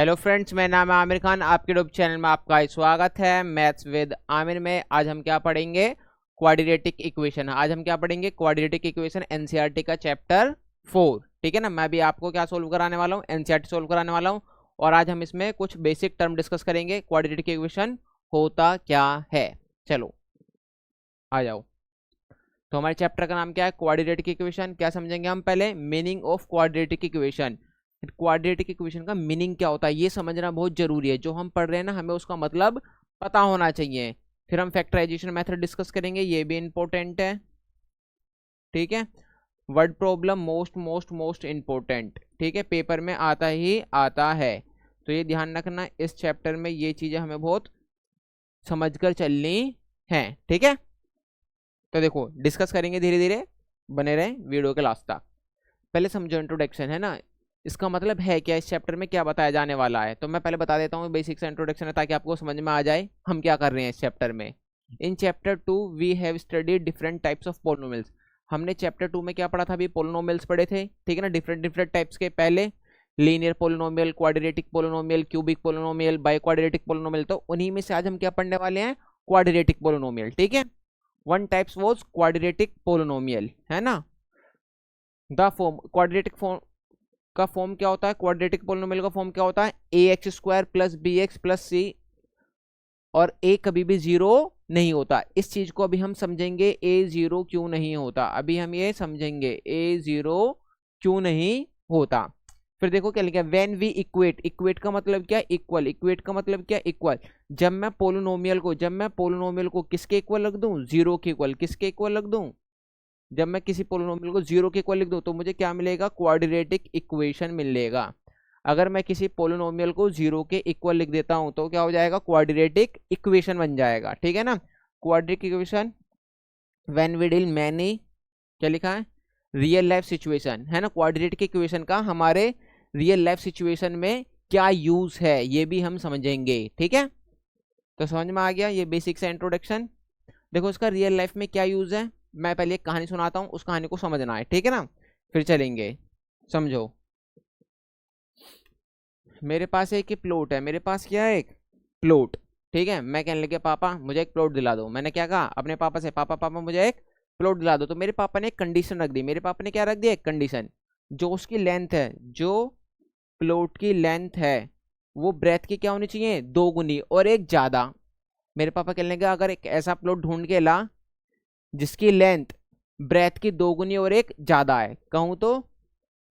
Hello friends, मेरा नाम है आमिर खान। आपके यूट्यूब चैनल में आपका स्वागत है। मैथ्स विद आमिर में आज हम क्या पढ़ेंगे? Quadratic equation. आज हम क्या पढ़ेंगे? क्वाड्रेटिक इक्वेशन, एनसीईआरटी का चैप्टर 4। ठीक है ना। मैं भी आपको क्या सोल्व कराने वाला हूँ? एनसीईआरटी सोल्व कराने वाला हूँ। और आज हम इसमें कुछ बेसिक टर्म डिस्कस करेंगे। क्वाड्रेटिक इक्वेशन होता क्या है, चलो आ जाओ। तो हमारे चैप्टर का नाम क्या है? Quadratic equation. क्या समझेंगे हम? पहले meaning of quadratic equation. Quadratic equation का मीनिंग क्या होता है ये समझना बहुत जरूरी है। जो हम पढ़ रहे हैं ना, हमें उसका मतलब पता होना चाहिए। फिर हम फैक्टराइजेशन मेथड डिस्कस करेंगे, ये भी इंपॉर्टेंट है। ठीक है। Word problem most most most important. ठीक है, पेपर में आता ही आता है, तो ये ध्यान रखना। इस चैप्टर में ये चीजें हमें बहुत समझकर चलनी है। ठीक है, तो देखो डिस्कस करेंगे धीरे धीरे, बने रहे वीडियो के लास्ट तक। पहले समझो, इंट्रोडक्शन है ना, इसका मतलब है क्या, इस चैप्टर में क्या बताया जाने वाला है। तो मैं पहले बता देता हूँ, बेसिक सा इंट्रोडक्शन है ताकि आपको समझ में आ जाए हम क्या कर रहे हैं इस चैप्टर में। In chapter 2 we have studied different types of polynomials. हमने चैप्टर 2 में क्या पढ़ा था? अभी पोलिनोमियल्स पढ़े थे, ठीक है ना, डिफरेंट डिफरेंट टाइप्स के। पहले linear polynomial, quadratic polynomial, cubic polynomial, by quadratic polynomial. तो उन्हीं में से आज हम क्या पढ़ने वाले हैं? Quadratic polynomial. ठीक है, one types was quadratic polynomial, है ना। द फॉर्म क्वाड्रेटिक फॉर्म का फॉर्म क्या होता है? क्वाड्रेटिक पोलिनोमियल का फॉर्म क्या होता है? A x square plus B x plus c, और ए कभी भी जीरो नहीं होता। इस चीज को अभी हम समझेंगे, ए जीरो क्यों नहीं होता, अभी हम ये समझेंगे ए जीरो क्यों नहीं होता। फिर देखो क्या लिखा है, व्हेन वी इक्वेट। इक्वेट का मतलब क्या? इक्वल। इक्वेट का मतलब क्या? इक्वल। जब मैं पोलिनोमियल को किसके इक्वल रख दूं? जीरो के इक्वल। किसके इक्वल रख दूं? जब मैं किसी पोलिनोमियल को जीरो के इक्वल लिख दूं तो मुझे क्या मिलेगा? क्वाड्रेटिक इक्वेशन मिलेगा। अगर मैं किसी पोलिनोमियल को जीरो के इक्वल लिख देता हूं तो क्या हो जाएगा? क्वाड्रेटिक इक्वेशन बन जाएगा। ठीक है ना। Quadratic equation when we deal many, क्या लिखा है? रियल लाइफ सिचुएशन, है ना। क्वाड्रेटिक इक्वेशन का हमारे रियल लाइफ सिचुएशन में क्या यूज है ये भी हम समझेंगे। ठीक है, तो समझ में आ गया ये बेसिक सा इंट्रोडक्शन। देखो इसका रियल लाइफ में क्या यूज है, मैं पहले एक कहानी सुनाता हूँ, उस कहानी को समझना है। ठीक है ना, फिर चलेंगे। समझो, मेरे पास एक प्लॉट है। मेरे पास क्या है? एक प्लॉट। ठीक है, मैं कहने लगे पापा मुझे एक प्लॉट दिला दो। मैंने क्या कहा अपने पापा से? पापा पापा मुझे एक प्लॉट दिला दो। तो मेरे पापा ने एक कंडीशन रख दी। मेरे पापा ने क्या रख दिया? एक कंडीशन। जो उसकी लेंथ है, जो प्लॉट की लेंथ है, वो ब्रेथ की क्या होनी चाहिए? दो गुनी और एक ज्यादा। मेरे पापा कहने लगे अगर एक ऐसा प्लॉट ढूंढ के ला जिसकी लेंथ ब्रेथ की दो गुनी और एक ज्यादा है। कहूँ तो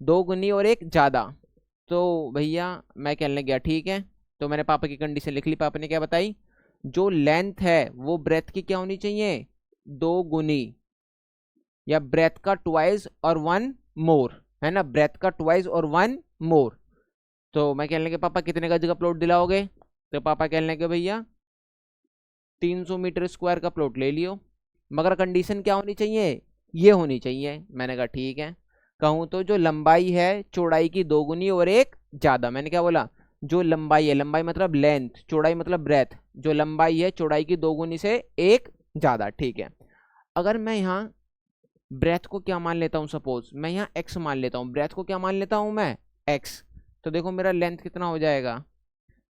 दो गुनी और एक ज्यादा। तो भैया मैं कहने लग गया ठीक है। तो मैंने पापा की कंडीशन लिख ली। पापा ने क्या बताई? जो लेंथ है वो ब्रेथ की क्या होनी चाहिए? दो गुनी, या ब्रेथ का ट्वाइस और वन मोर, है ना। ब्रेथ का ट्वाइस और वन मोर। तो मैं कहने लगे पापा कितने गज का प्लॉट दिलाओगे? तो पापा कहने लगे भैया 300 मीटर स्क्वायर का प्लॉट ले लियो, मगर कंडीशन क्या होनी चाहिए? ये होनी चाहिए। मैंने कहा ठीक है। कहूँ तो जो लंबाई है चौड़ाई की दोगुनी और एक ज्यादा। मैंने क्या बोला? जो लंबाई है, लंबाई मतलब लेंथ, चौड़ाई मतलब ब्रेथ, जो लंबाई है चौड़ाई की दोगुनी से एक ज्यादा। ठीक है, अगर मैं यहाँ ब्रेथ को क्या मान लेता हूँ? सपोज मैं यहाँ एक्स मान लेता हूँ। ब्रेथ को क्या मान लेता हूँ मैं? एक्स। तो देखो मेरा लेंथ कितना हो जाएगा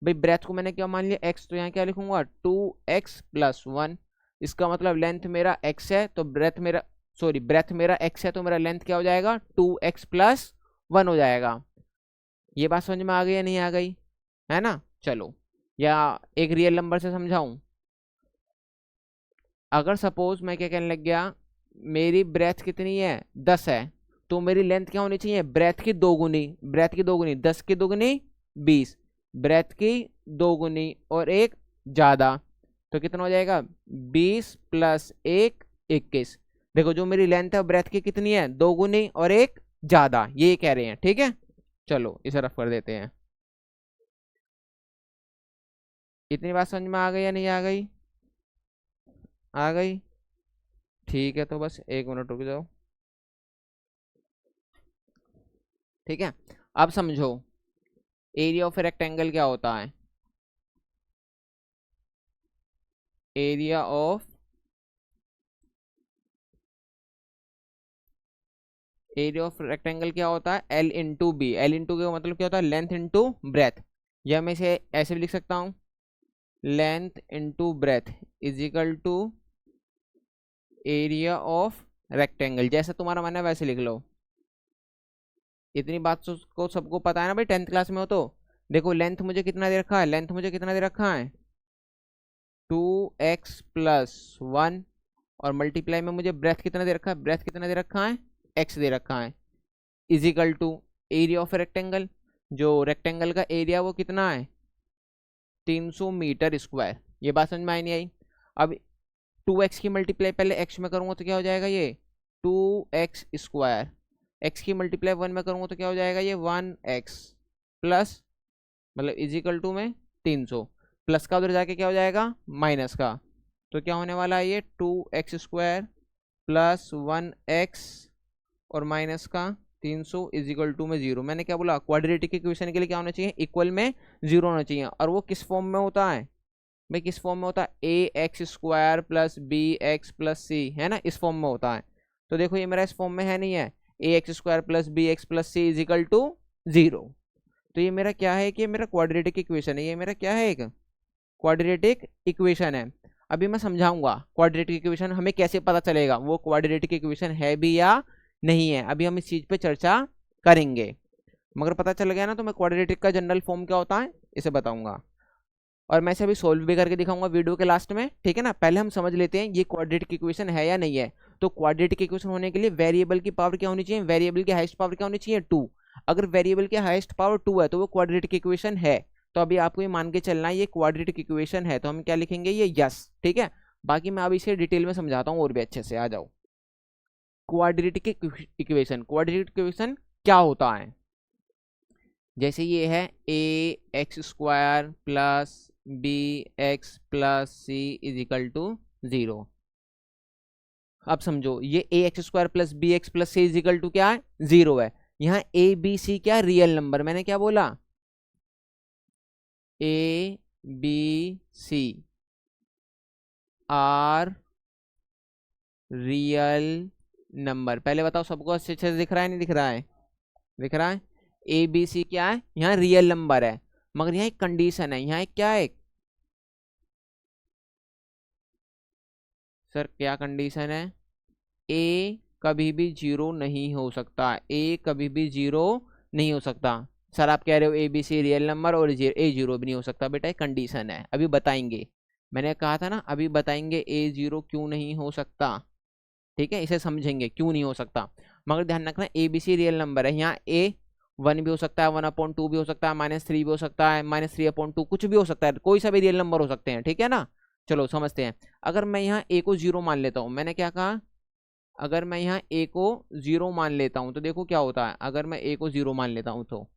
भाई? ब्रेथ को मैंने क्या मान लिया? एक्स। तो यहाँ क्या लिखूंगा? 2x+1। इसका मतलब लेंथ मेरा एक्स है तो ब्रेथ मेरा, सॉरी ब्रेथ मेरा एक्स है तो मेरा लेंथ क्या हो जाएगा? 2x+1 हो जाएगा। ये बात समझ में आ गई या नहीं आ गई? है ना। चलो, या एक रियल नंबर से समझाऊं। अगर सपोज मैं क्या कहने लग गया, मेरी ब्रेथ कितनी है? 10 है, तो मेरी लेंथ क्या होनी चाहिए? ब्रेथ की दो गुनी। ब्रेथ की दो गुनी, 10 की दो गुनी 20, ब्रेथ की दो गुनी और एक ज्यादा। तो कितना हो जाएगा? 20+1 21। देखो जो मेरी लेंथ है ब्रेथ की कितनी है? दो गुनी और एक ज्यादा, ये कह रहे हैं। ठीक है, चलो इसे रफ कर देते हैं। इतनी बात समझ में आ गई या नहीं आ गई? आ गई। ठीक है, तो बस एक मिनट रुक जाओ। ठीक है, अब समझो एरिया ऑफ रेक्टेंगल क्या होता है। एरिया ऑफ रेक्टेंगल क्या होता है? L into B. L into B का मतलब क्या होता है? Length into breadth. या मैं इसे ऐसे भी लिख सकता हूँ, length into breadth is equal to area of rectangle. जैसा तुम्हारा मन है वैसे लिख लो। इतनी बात को सबको पता है ना भाई, 10th क्लास में हो तो। देखो लेंथ मुझे कितना दे रखा है, लेंथ मुझे कितना दे रखा है 2x+1, और मल्टीप्लाई में मुझे ब्रेथ कितना दे रखा है, ब्रेथ कितना दे रखा है x दे रखा है, is equal to area of rectangle. जो रेक्टेंगल का एरिया वो कितना है 300 मीटर स्क्वायर। ये बात समझ में आई नहीं आई? अब 2x की मल्टीप्लाई पहले x में करूँगा तो क्या हो जाएगा ये 2x²। x की मल्टीप्लाई 1 में करूँगा तो क्या हो जाएगा ये 1x प्लस, मतलब इज इक्वल टू में 300, प्लस का उधर जाके क्या हो जाएगा माइनस का। तो क्या होने वाला है ये 2x² प्लस 1x और माइनस का 300 इज इक्वल टू में 0। मैंने क्या बोला, क्वाड्रेटिक इक्वेशन के लिए क्या होना चाहिए, इक्वल में 0 होना चाहिए। और वो किस फॉर्म में होता है भाई, किस फॉर्म में होता है, ax² प्लस bx+c, है ना, इस फॉर्म में होता है। तो देखो ये मेरा इस फॉर्म में है नहीं है, ax² plus bx+c is equal to 0। तो ये मेरा क्या है कि ये मेरा क्वाड्रेटिक इक्वेशन है, ये मेरा क्या है एक क्वाड्रेटिक इक्वेशन है। अभी मैं समझाऊंगा क्वाड्रेटिक इक्वेशन हमें कैसे पता चलेगा वो क्वाड्रेटिक इक्वेशन है भी या नहीं है। अभी हम इस चीज पे चर्चा करेंगे, मगर पता चल गया ना तो मैं क्वाड्रेटिक का जनरल फॉर्म क्या होता है इसे बताऊंगा, और मैं इसे अभी सोल्व भी करके दिखाऊंगा वीडियो के लास्ट में, ठीक है ना। पहले हम समझ लेते हैं ये क्वाड्रेटिक इक्वेशन है या नहीं है। तो क्वाड्रेटिक इक्वेशन होने के लिए वेरिएबल की पावर क्या होनी चाहिए, वेरिएबल की हाईएस्ट पावर क्या होनी चाहिए 2। अगर वेरिएबल की हाईएस्ट पावर 2 है तो वो क्वाड्रेटिक इक्वेशन है। तो अभी आपको ये मान के चलना है ये क्वाड्रेटिक इक्वेशन है, तो हम क्या लिखेंगे ये यस, ठीक है। बाकी मैं अभी इसे डिटेल में समझाता हूँ और भी अच्छे से, आ जाओ। क्वाड्रेटिक इक्वेशन, क्वाड्रेटिक इक्वेशन क्या होता है, जैसे ये है ax² plus bx+c is equal to 0। अब समझो ये ax² plus bx+c is equal to क्या है 0 है। यहाँ a b c क्या रियल नंबर, मैंने क्या बोला a b c are real number. पहले बताओ सबको अच्छे से दिख रहा है नहीं दिख रहा है, दिख रहा है। ए बी सी क्या है, यहाँ रियल नंबर है, मगर यहाँ एक कंडीशन है। यहाँ एक क्या है सर, क्या कंडीशन है, ए कभी भी 0 नहीं हो सकता, ए कभी भी 0 नहीं हो सकता। सर आप कह रहे हो A B C real number और ए 0 भी नहीं हो सकता, बेटा एक कंडीशन है, अभी बताएंगे। मैंने कहा था ना अभी बताएंगे ए 0 क्यों नहीं हो सकता, ठीक है, इसे समझेंगे क्यों नहीं हो सकता। मगर ध्यान रखना A B C real number है, यहाँ ए 1 भी हो सकता है, 1/2 भी हो सकता है, -3 भी हो सकता है, -3/2 कुछ भी हो सकता है, कोई सा भी रियल नंबर हो सकते हैं, ठीक है ना। चलो समझते हैं। अगर मैं यहाँ ए को 0 मान लेता हूँ, मैंने क्या कहा, अगर मैं यहाँ ए को 0 मान लेता हूँ तो देखो क्या होता है। अगर मैं ए को 0 मान लेता हूँ तो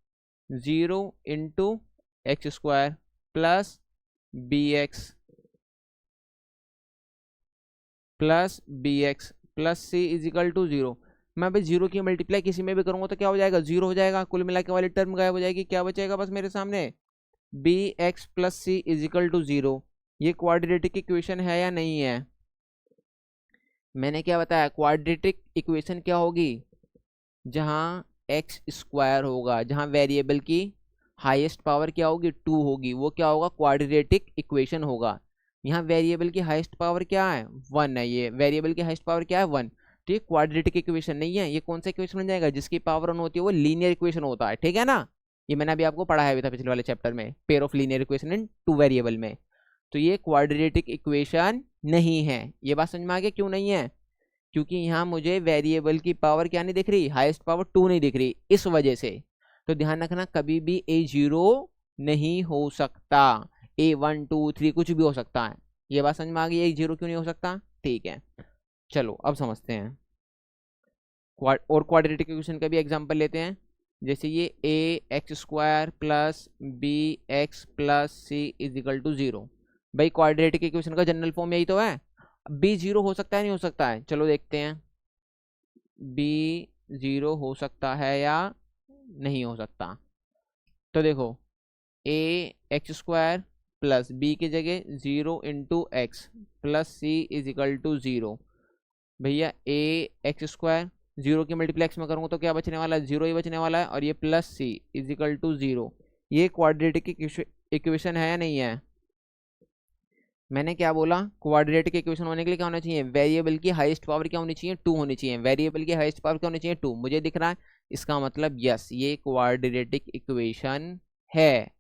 0 × x² plus bx plus c is equal to 0। मैं भाई 0 की मल्टीप्लाई किसी में भी करूंगा तो क्या हो जाएगा 0 हो जाएगा, कुल मिला के वाली टर्म गायब हो जाएगी, क्या बचेगा बस मेरे सामने bx plus c is equal to 0। ये क्वाड्रेटिक इक्वेशन है या नहीं है, मैंने क्या बताया, क्वाड्रेटिक इक्वेशन क्या होगी, जहां x² होगा, जहां वेरिएबल की हाईएस्ट पावर क्या होगी 2 होगी, वो क्या होगा क्वाड्रेटिक इक्वेशन होगा। यहाँ वेरिएबल की हाईएस्ट पावर क्या है 1 है, ये वेरिएबल की हाईएस्ट पावर क्या है 1। तो ये क्वाड्रेटिक इक्वेशन नहीं है, ये कौन सा इक्वेशन बन जाएगा, जिसकी पावर 1 होती है वो लीनियर इक्वेशन होता है, ठीक है ना। ये मैंने अभी आपको पढ़ाया भी था पिछले वाले चैप्टर में, pair of linear equation in 2 variable में। तो ये क्वाड्रेटिक इक्वेशन नहीं है। ये बात समझ में आ गई क्यों नहीं है, क्योंकि यहाँ मुझे वेरिएबल की पावर क्या नहीं दिख रही, हाईएस्ट पावर 2 नहीं दिख रही, इस वजह से। तो ध्यान रखना कभी भी a 0 नहीं हो सकता, a 1 2 3 कुछ भी हो सकता है। ये बात समझ में आ गई, a 0 क्यों नहीं हो सकता, ठीक है। चलो अब समझते हैं और क्वाड्रेटिक इक्वेशन का भी एग्जांपल लेते हैं। जैसे ये ax² plus bx+c is equal to 0। भाई क्वाड्रेटिक इक्वेशन का जनरल फॉर्म यही तो है। b 0 हो सकता है नहीं हो सकता है, चलो देखते हैं b 0 हो सकता है या नहीं हो सकता। तो देखो ax² प्लस b की जगह 0 × x plus c is equal to 0। भैया ax² 0 की मल्टीप्लाई x में करूँगा तो क्या बचने वाला है 0 ही बचने वाला है, और ये plus c is equal to 0। ये क्वाड्रेटिक इक्वेशन है या नहीं है? मैंने क्या बोला? क्वाड्रेटिक इक्वेशन होने के लिए क्या होना चाहिए? वेरिएबल की हाईएस्ट पावर क्या होनी चाहिए? 2 होनी चाहिए। वेरिएबल की हाईएस्ट पावर क्या होनी चाहिए? 2। मुझे दिख रहा है, इसका मतलब यस ये क्वाड्रेटिक इक्वेशन है।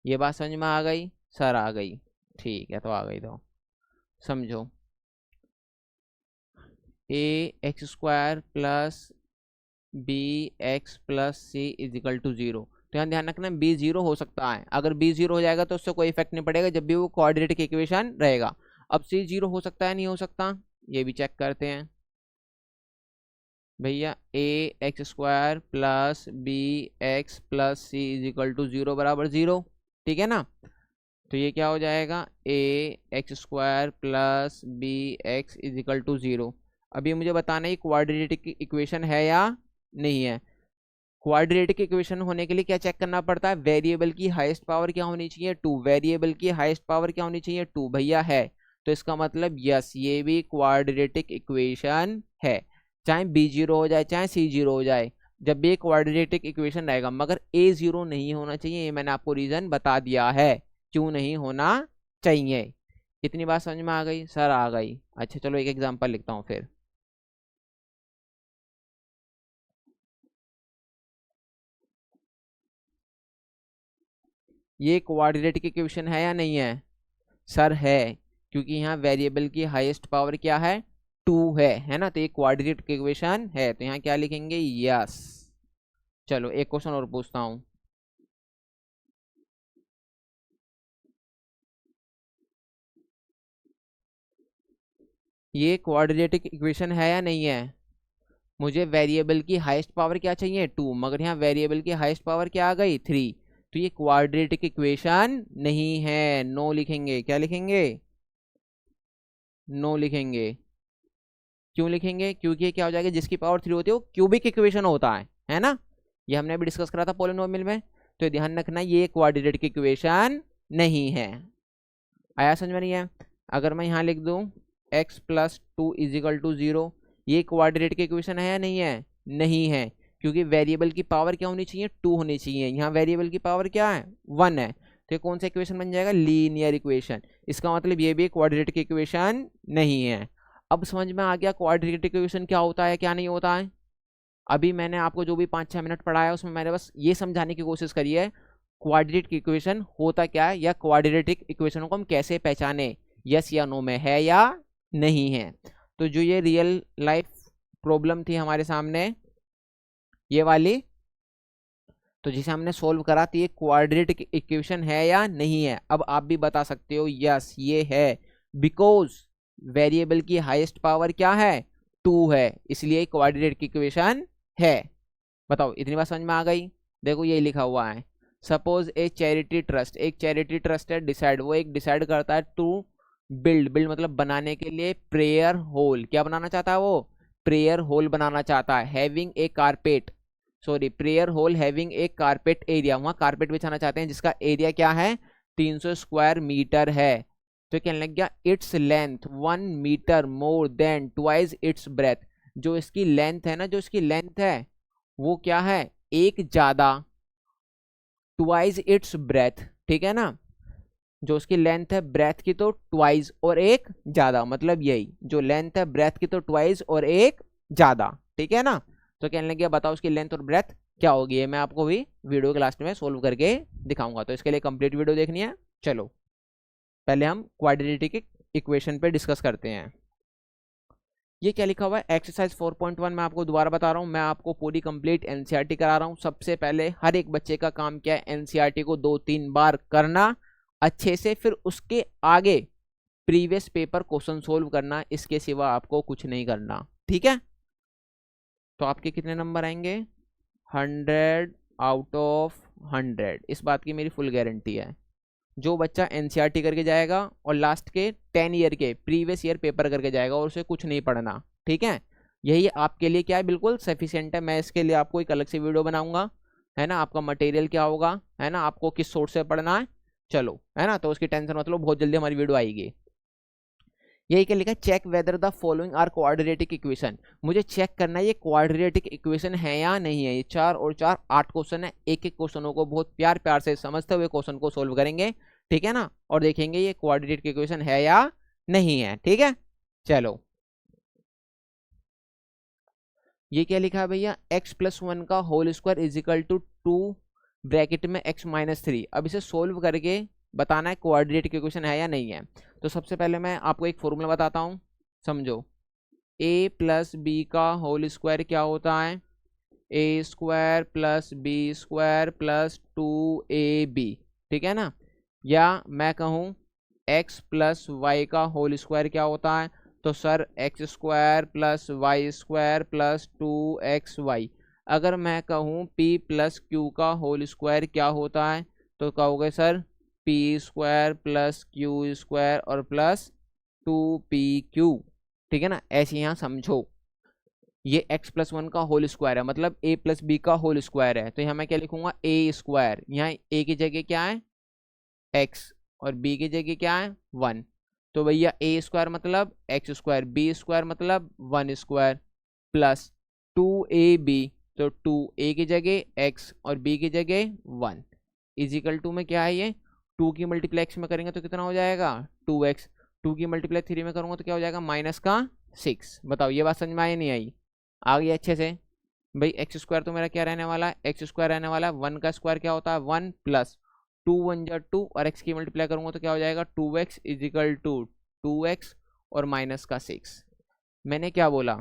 ये बात समझ में आ गई? सर आ गई, ठीक है, तो आ गई तो समझो। A x square plus B x plus c is equal to 0। तो यहाँ ध्यान रखना बी 0 हो सकता है। अगर बी 0 हो जाएगा तो उससे कोई इफेक्ट नहीं पड़ेगा जब भी वो क्वाड्रेटिक इक्वेशन रहेगा। अब सी 0 हो सकता है, नहीं हो सकता, ये भी चेक करते हैं भैया। A x square plus B x plus c is equal to 0 बराबर 0, ठीक है ना। तो ये क्या हो जाएगा? A x square plus B x is equal to 0। अभी मुझे बताना है क्वाड्रेटिक इक्वेशन है या नहीं है। क्वाड्रेटिक इक्वेशन होने के लिए क्या चेक करना पड़ता है? वेरिएबल की हाईएस्ट पावर क्या होनी चाहिए? 2। वेरिएबल की हाईएस्ट पावर क्या होनी चाहिए? 2 भैया है। तो इसका मतलब यस ये भी क्वाड्रेटिक इक्वेशन है, चाहे बी 0 हो जाए चाहे सी 0 हो जाए, जब भी क्वाड्रेटिक इक्वेशन रहेगा। मगर ए 0 नहीं होना चाहिए, ये मैंने आपको रीजन बता दिया है क्यों नहीं होना चाहिए। इतनी बात समझ में आ गई? सर आ गई। अच्छा चलो एक एग्जांपल लिखता हूँ फिर। ये क्वाड्रेटिक इक्वेशन है या नहीं है? सर है, क्योंकि यहाँ वेरिएबल की हाईएस्ट पावर क्या है? 2 है ना। तो ये क्वाड्रेटिक इक्वेशन है, तो यहाँ क्या लिखेंगे? यस। चलो एक क्वेश्चन और पूछता हूँ। ये क्वाड्रेटिक इक्वेशन है या नहीं है? मुझे वेरिएबल की हाईएस्ट पावर क्या चाहिए? 2, मगर यहाँ वेरिएबल की हाईएस्ट पावर क्या आ गई? 3। तो ये क्वाड्रेटिक इक्वेशन नहीं है, नो लिखेंगे। क्या लिखेंगे? नो लिखेंगे। क्यों लिखेंगे? क्योंकि ये क्या हो जाएगा, जिसकी पावर 3 होती है वो क्यूबिक इक्वेशन होता है ना। ये हमने अभी डिस्कस करा था पॉलिनोमियल में। तो ध्यान रखना ये क्वाड्रेटिक इक्वेशन नहीं है। आया समझ में? नहीं है? अगर मैं यहाँ लिख दूँ x plus 2 is equal to 0, ये क्वाड्रेटिक इक्वेशन है या नहीं है? नहीं है, क्योंकि वेरिएबल की पावर क्या होनी चाहिए? 2 होनी चाहिए। यहाँ वेरिएबल की पावर क्या है? 1 है। तो ये कौन सा इक्वेशन बन जाएगा? Linear equation. इसका मतलब ये भी क्वाड्रेटिक इक्वेशन नहीं है। अब समझ में आ गया क्वाड्रेटिक इक्वेशन क्या होता है क्या नहीं होता है। अभी मैंने आपको जो भी 5-6 मिनट पढ़ाया उसमें मैंने बस ये समझाने की कोशिश करी है क्वाड्रेटिक इक्वेशन होता क्या है, या क्वाड्रेटिक इक्वेशन को हम कैसे पहचाने, यस या नो में है या नहीं है। तो जो ये रियल लाइफ प्रॉब्लम थी हमारे सामने ये वाली, तो जिसे हमने सोल्व करा थी, ये क्वाड्रेटिक इक्वेशन है या नहीं है। अब आप भी बता सकते हो यस ये है, बिकॉज वेरिएबल की हाईएस्ट पावर क्या है? 2 है, इसलिए क्वाड्रेटिक इक्वेशन है। बताओ इतनी बात समझ में आ गई? देखो ये लिखा हुआ है, सपोज ए चैरिटी ट्रस्ट, एक चैरिटी ट्रस्ट है, डिसाइड वो एक डिसाइड करता है टू बिल्ड मतलब बनाने के लिए प्रेयर होल। क्या बनाना चाहता है वो? प्रेयर होल बनाना चाहता है। Having a carpet, sorry prayer hall having a carpet area, वहाँ कारपेट बिछाना चाहते हैं जिसका एरिया क्या है? 300 स्क्वायर मीटर है। तो कहने लग गया its length 1 metre more than twice its breadth, जो इसकी लेंथ है ना, जो इसकी लेंथ है वो क्या है? एक ज्यादा, ट्वाइस इट्स ब्रेथ, ठीक है ना। जो उसकी लेंथ है ब्रेथ की तो ट्वाइस और एक ज्यादा, मतलब यही जो लेंथ है ब्रेथ की तो ट्वाइस और एक ज्यादा, ठीक है ना। तो कहने लगे बताओ उसकी लेंथ और ब्रेथ क्या होगी, ये मैं आपको भी वीडियो के लास्ट में सोल्व करके दिखाऊंगा। तो इसके लिए कंप्लीट वीडियो देखनी है। चलो पहले हम क्वाड्रेटिक इक्वेशन पे डिस्कस करते हैं। ये क्या लिखा हुआ है? एक्सरसाइज 4.1 मैं आपको दोबारा बता रहा हूँ, मैं आपको पूरी कंप्लीट एनसीईआरटी करा रहा हूँ। सबसे पहले हर एक बच्चे का काम क्या है? एनसीईआरटी को 2-3 बार करना अच्छे से, फिर उसके आगे प्रीवियस पेपर क्वेश्चन सोल्व करना, इसके सिवा आपको कुछ नहीं करना, ठीक है। तो आपके कितने नंबर आएंगे? 100 आउट ऑफ 100, इस बात की मेरी फुल गारंटी है। जो बच्चा एनसीईआरटी करके जाएगा और लास्ट के 10 ईयर के प्रीवियस ईयर पेपर करके जाएगा और उसे कुछ नहीं पढ़ना, ठीक है, यही आपके लिए क्या है? बिल्कुल सफिशिएंट है। मैं इसके लिए आपको एक अलग से वीडियो बनाऊंगा, है ना। आपका मटेरियल क्या होगा, है ना, आपको किस सोर्स से पढ़ना है, चलो, है ना। तो उसकी टेंशन मतलब बहुत जल्दी हमारी वीडियो आएगी। यही क्या लिखा है, check whether the following are quadratic equation. मुझे चेक करना है ये क्वाड्रेटिक इक्वेशन है या नहीं है। ये 4 और 4 8 क्वेश्चन है। एक एक क्वेश्चनों को बहुत प्यार प्यार से समझते हुए क्वेश्चन को सोल्व करेंगे, ठीक है ना, और देखेंगे ये क्वाड्रेटिक इक्वेशन है या नहीं है, ठीक है। चलो ये क्या लिखा है भैया, x+1 का whole square is equal to 2 bracket में x-3। अब इसे सोल्व करके बताना है क्वाड्रेटिक इक्वेशन है या नहीं है। तो सबसे पहले मैं आपको एक फॉर्मूला बताता हूँ, समझो। a+b का होल स्क्वायर क्या होता है, a² + b² + 2ab, ठीक है ना। या मैं कहूँ x+y का होल स्क्वायर क्या होता है, तो सर x² + y² + 2xy। अगर मैं कहूँ p+ q का होल स्क्वायर क्या होता है, तो कहोगे सर p² + q² और प्लस 2pq, ठीक है ना। ऐसे यहाँ समझो, ये x+1 का होल स्क्वायर है, मतलब a+b का होल स्क्वायर है। तो यहाँ मैं क्या लिखूंगा, a²। यहाँ a की जगह क्या है x और b की जगह क्या है 1। तो भैया a² मतलब x², b² मतलब 1² प्लस 2ab, तो 2a की जगह x और b की जगह 1 इजिकल टू में क्या है, ये 2 की मल्टीप्लाई x में करेंगे तो कितना हो जाएगा 2x, 2 की मल्टीप्लाई 3 में करूंगा तो क्या हो जाएगा -6। बताओ ये बात समझ में आई नहीं आई, आ गई अच्छे से। भाई x² तो मेरा क्या रहने वाला है, x² रहने वाला है, 1 का स्क्वायर क्या होता है 1 प्लस 2 1 जा 2 और x की मल्टीप्लाई करूंगा तो क्या हो जाएगा 2x इजिकल टू 2x और -6। मैंने क्या बोला,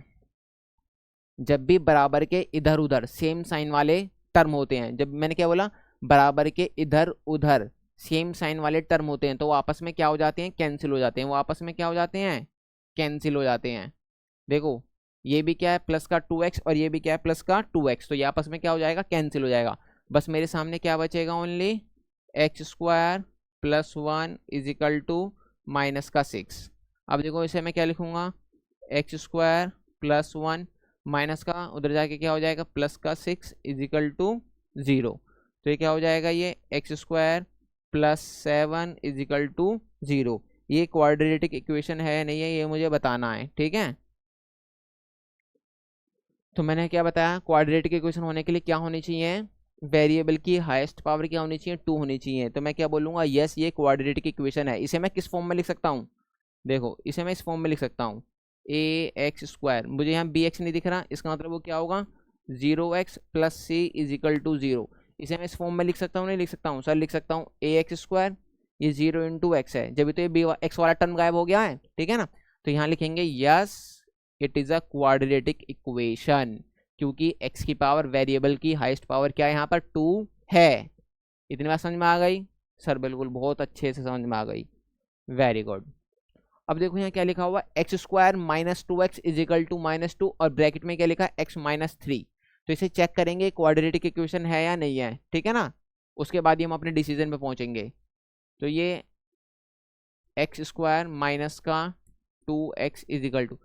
जब भी बराबर के इधर उधर सेम साइन वाले टर्म होते हैं, जब मैंने क्या बोला, बराबर के इधर उधर सेम साइन वाले टर्म होते हैं तो वो आपस में क्या हो जाते हैं, कैंसिल हो जाते हैं। वो आपस में क्या हो जाते हैं, कैंसिल हो जाते हैं। देखो ये भी क्या है प्लस का 2x और ये भी क्या है प्लस का 2x, तो ये आपस में क्या हो जाएगा, कैंसिल हो जाएगा। बस मेरे सामने क्या बचेगा, ओनली x² + 1 इजिकल टू -6। अब देखो इसे मैं क्या लिखूंगा, x² + 1 माइनस का उधर जाके क्या हो जाएगा प्लस का 6 इजिकल टू 0। तो ये क्या हो जाएगा, ये x² + 7 इजिकल टू 0। ये क्वाड्रेटिक इक्वेशन है या नहीं है, ये मुझे बताना है, ठीक है। तो मैंने क्या बताया, क्वाड्रेटिक इक्वेशन होने के लिए क्या होनी चाहिए, वेरिएबल की हाईएस्ट पावर क्या होनी चाहिए 2 होनी चाहिए। तो मैं क्या बोलूँगा, यस ये क्वाड्रेटिक इक्वेशन है। इसे मैं किस फॉर्म में लिख सकता हूँ, देखो इसे मैं इस फॉर्म में लिख सकता हूँ, ax², मुझे यहाँ bx नहीं दिख रहा, इसका मतलब वो क्या होगा 0x + c इजिकल टू 0। इसे मैं इस फॉर्म में लिख सकता हूँ, नहीं लिख सकता हूँ सर, लिख सकता हूँ ax², ये 0 × x है, जब तो ये x वाला टर्म गायब हो गया है, ठीक है ना। तो यहाँ लिखेंगे yes it is a quadratic equation, क्योंकि x की पावर वेरिएबल की हाईएस्ट पावर क्या है यहाँ पर 2 है। इतनी बात समझ में आ गई सर, बिल्कुल बहुत अच्छे से समझ में आ गई, वेरी गुड। अब देखो यहाँ क्या लिखा हुआ x² - 2x इजिकल टू -2 और ब्रैकेट में क्या लिखा है x-3। तो इसे चेक करेंगे क्वाड्रेटिक इक्वेशन है या नहीं है, ठीक है ना। उसके बाद ही हम अपने डिसीजन पे पहुंचेंगे। तो ये x² माइनस का 2x इजिकल टू,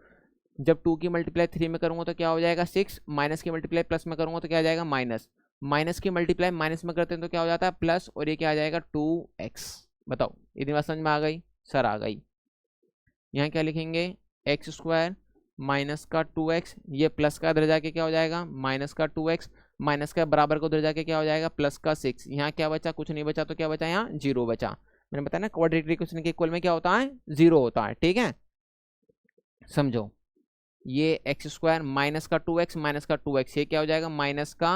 जब 2 की मल्टीप्लाई 3 में करूंगा तो क्या हो जाएगा 6, माइनस की मल्टीप्लाई प्लस में करूंगा तो क्या आ जाएगा माइनस, माइनस की मल्टीप्लाई माइनस में करते हैं तो क्या हो जाता है प्लस, और ये क्या आ जाएगा 2x। बताओ इतनी बात समझ में आ गई सर, आ गई। यहाँ क्या लिखेंगे x² माइनस का 2x, ये प्लस का इधर जाके क्या हो जाएगा माइनस का 2x, माइनस का बराबर को उधर जाके क्या हो जाएगा प्लस का 6। यहाँ क्या बचा, कुछ नहीं बचा, तो क्या बचा यहाँ 0 बचा। मैंने बताया ना क्वाड्रेटिक इक्वेशन के इक्वल में क्या होता है 0 होता है, ठीक है। समझो ये x² माइनस का 2x माइनस का 2x, ये क्या हो जाएगा माइनस का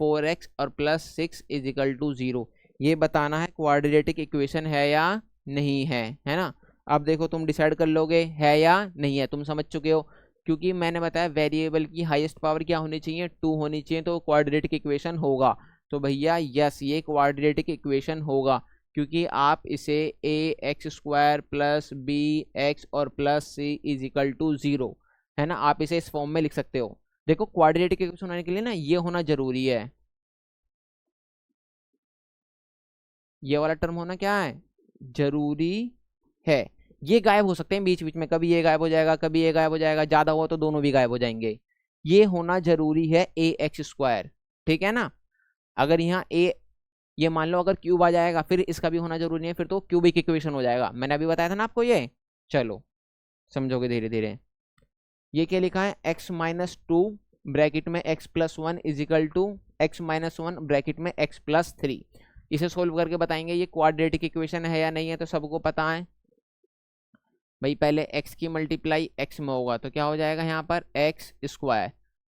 4x और प्लस 6 इजिकल टू 0। ये बताना है क्वाड्रेटिक इक्वेशन है या नहीं है ना। अब देखो तुम डिसाइड कर लोगे है या नहीं है, तुम समझ चुके हो, क्योंकि मैंने बताया वेरिएबल की हाईएस्ट पावर क्या होनी चाहिए 2 होनी चाहिए, तो क्वाड्रेटिक इक्वेशन होगा। तो भैया यस ये क्वाड्रेटिक इक्वेशन होगा, क्योंकि आप इसे ax² + bx और प्लस c इजिकल टू 0 है ना, आप इसे इस फॉर्म में लिख सकते हो। देखो क्वाड्रेटिक इक्वेशन होने के लिए ना ये होना जरूरी है, ये वाला टर्म होना क्या है जरूरी है। ये गायब हो सकते हैं बीच बीच में, कभी ये गायब हो जाएगा कभी ये गायब हो जाएगा, ज्यादा हुआ तो दोनों भी गायब हो जाएंगे। ये होना जरूरी है ax², ठीक है ना। अगर यहाँ ये मान लो अगर क्यूब आ जाएगा फिर इसका भी होना जरूरी है, फिर तो क्यूबिक इक्वेशन हो जाएगा। मैंने अभी बताया था ना आपको ये, चलो समझोगे धीरे धीरे। ये क्या लिखा है, x माइनस टू ब्रैकेट में x plus one is equal to x minus one bracket में x प्लस थ्री। इसे सोल्व करके बताएंगे ये क्वाड्रेटिक इक्वेशन है या नहीं है, तो सबको पता है भाई। पहले x की मल्टीप्लाई x में होगा तो क्या हो जाएगा यहाँ पर x स्क्वायर,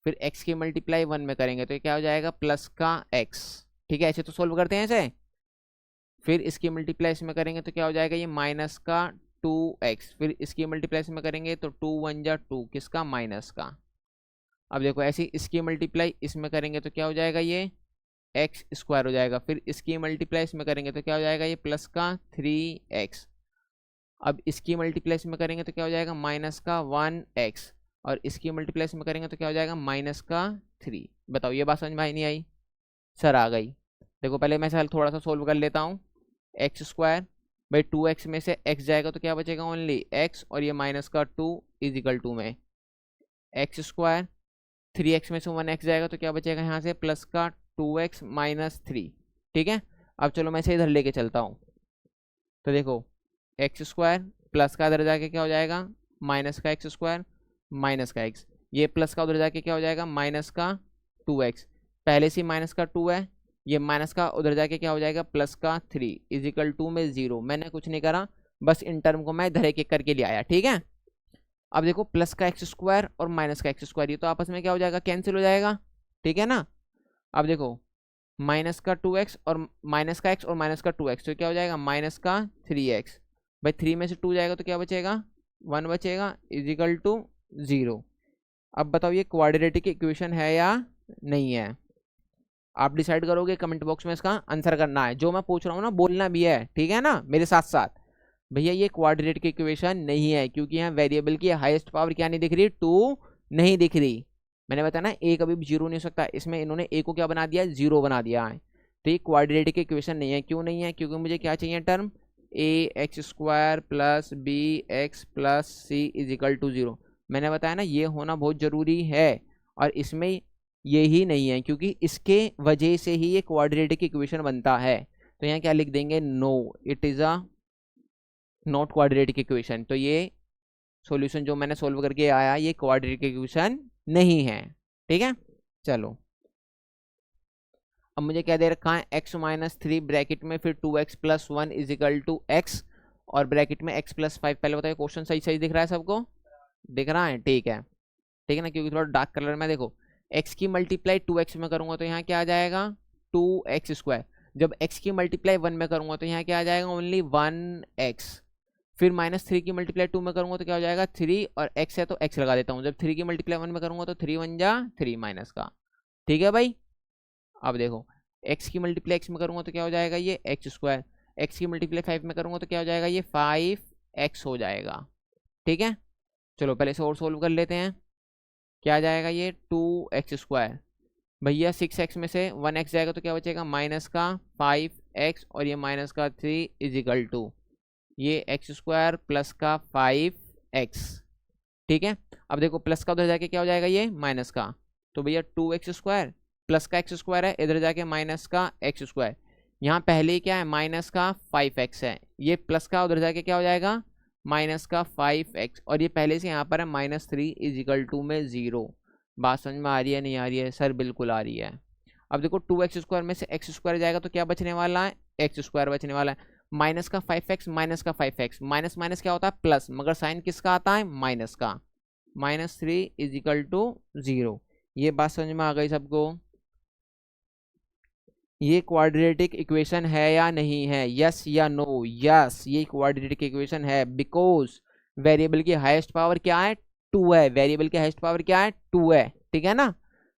फिर x की मल्टीप्लाई 1 में करेंगे तो क्या हो जाएगा प्लस का x। ठीक है, ऐसे तो सोल्व करते हैं ऐसे। फिर इसकी मल्टीप्लाई इसमें करेंगे तो क्या हो जाएगा ये माइनस का 2x, फिर इसकी मल्टीप्लाई इसमें करेंगे तो 2 1 जा 2, किसका, माइनस का। अब देखो ऐसे इसकी मल्टीप्लाई इसमें करेंगे तो क्या हो जाएगा ये एक्स स्क्वायर हो जाएगा, फिर इसकी मल्टीप्लाई इसमें करेंगे तो क्या हो जाएगा ये प्लस का 3x। अब इसकी मल्टीप्लाई इसमें करेंगे तो क्या हो जाएगा माइनस का 1x, और इसकी मल्टीप्लाई इसमें करेंगे तो क्या हो जाएगा माइनस का 3। बताओ ये बात समझ में आई नहीं आई? सर आ गई। देखो पहले मैं सर थोड़ा सा सोल्व कर लेता हूँ। एक्स स्क्वायर भाई 2x में से x जाएगा तो क्या बचेगा ओनली x, और ये माइनस का 2 इजिकल टू में एक्स स्क्वायर, 3x में से 1x जाएगा तो क्या बचेगा यहाँ से प्लस का 2x माइनस 3। ठीक है, अब चलो मैं इसे इधर लेके चलता हूँ। तो देखो एक्स स्क्वायर प्लस का इधर जाके क्या हो जाएगा माइनस का एक्स स्क्वायर माइनस का x, ये प्लस का उधर जाके क्या हो जाएगा माइनस का 2x। पहले से माइनस का 2 है, ये माइनस का उधर जाके क्या हो जाएगा प्लस का 3 इजिकल टू में 0। मैंने कुछ नहीं करा, बस इन टर्म को मैं इधर एक करके ले आया। ठीक है, अब देखो प्लस का एक्स स्क्वायर और माइनस का एक्स स्क्वायर ये तो आपस में क्या हो जाएगा कैंसिल हो जाएगा। ठीक है ना, अब देखो माइनस का 2x और माइनस का x और माइनस का 2x तो क्या हो जाएगा माइनस का 3x। भाई 3 में से 2 जाएगा तो क्या बचेगा 1 बचेगा इजिकल टू 0। अब बताओ ये क्वाड्रेटिक इक्वेशन है या नहीं है, आप डिसाइड करोगे। कमेंट बॉक्स में इसका आंसर करना है, जो मैं पूछ रहा हूँ ना बोलना भी है। ठीक है ना, मेरे साथ साथ। भैया ये क्वाड्रेटिक इक्वेशन नहीं है, क्योंकि यहाँ वेरिएबल की हाईएस्ट पावर क्या नहीं दिख रही, 2 नहीं दिख रही। मैंने बताया ना a कभी भी 0 नहीं हो सकता, इसमें इन्होंने a को क्या बना दिया 0 बना दिया है। तो ये क्वाड्रेटिक इक्वेशन नहीं है। क्यों नहीं है, क्योंकि मुझे क्या चाहिए term ax square plus B x plus C is equal to 0। मैंने बताया ना ये होना बहुत ज़रूरी है, और इसमें ये ही नहीं है, क्योंकि इसके वजह से ही ये क्वाड्रेटिक इक्वेशन बनता है। तो यहाँ क्या लिख देंगे, no it is a not quadratic equation. तो ये सॉल्यूशन जो मैंने सोल्व करके आया ये क्वाड्रेटिक इक्वेशन नहीं है। ठीक है, चलो अब मुझे क्या दे रखा है x माइनस 3 ब्रैकेट में फिर 2x plus 1 is equal to x, और ब्रैकेट में x प्लस 5। पहले बताइए क्वेश्चन सही सही दिख रहा है सबको, दिख रहा है? ठीक है, ठीक है ना, क्योंकि थोड़ा डार्क कलर में देखो x की मल्टीप्लाई 2x में करूंगा तो यहाँ क्या आ जाएगा 2x स्क्वायर। जब x की मल्टीप्लाई 1 में करूंगा तो यहाँ क्या आ जाएगा ओनली 1x। फिर माइनस 3 की मल्टीप्लाई 2 में करूंगा तो क्या हो जाएगा 3, और x है तो x लगा देता हूँ। जब 3 की मल्टीप्लाई 1 में करूंगा तो 3 1 जा 3 माइनस का। ठीक है भाई, अब देखो x की मल्टीप्लाई x में करूंगा तो क्या हो जाएगा ये x स्क्वायर, x की मल्टीप्लाई 5 में करूंगा तो क्या हो जाएगा ये 5x हो जाएगा। ठीक है, चलो पहले से और सोल्व कर लेते हैं। क्या आ जाएगा ये 2x स्क्वायर, भैया 6x में से 1x जाएगा तो क्या बचेगा माइनस का 5x, और ये माइनस का 3 इजिकल टू ये x स्क्वायर प्लस का 5x। ठीक है, अब देखो प्लस का उधर जाके क्या हो जाएगा ये माइनस का, तो भैया 2x स्क्वायर प्लस का x स्क्वायर है, इधर जाके माइनस का x स्क्वायर। यहाँ पहले ही क्या है माइनस का 5x है, ये प्लस का उधर जाके क्या हो जाएगा माइनस का 5x, और ये पहले से यहाँ पर है माइनस 3 इजिकल टू में 0। बात समझ में आ रही है नहीं आ रही है? सर बिल्कुल आ रही है। अब देखो 2x स्क्वायर में से x स्क्वायर जाएगा तो क्या बचने वाला है x स्क्वायर बचने वाला है। माइनस का 5x माइनस का 5x, माइनस माइनस क्या होता है प्लस, मगर साइन किसका आता है माइनस का, माइनस 3 इजिकल टू 0। ये बात समझ में आ गई सबको? ये क्वाड्रेटिक इक्वेशन है या नहीं है, यस या नो? यस, ये क्वाड्रेटिक इक्वेशन है, बिकॉज वेरिएबल की हाईएस्ट पावर क्या है 2 है। वेरिएबल की हाईएस्ट पावर क्या है 2 है। ठीक है ना,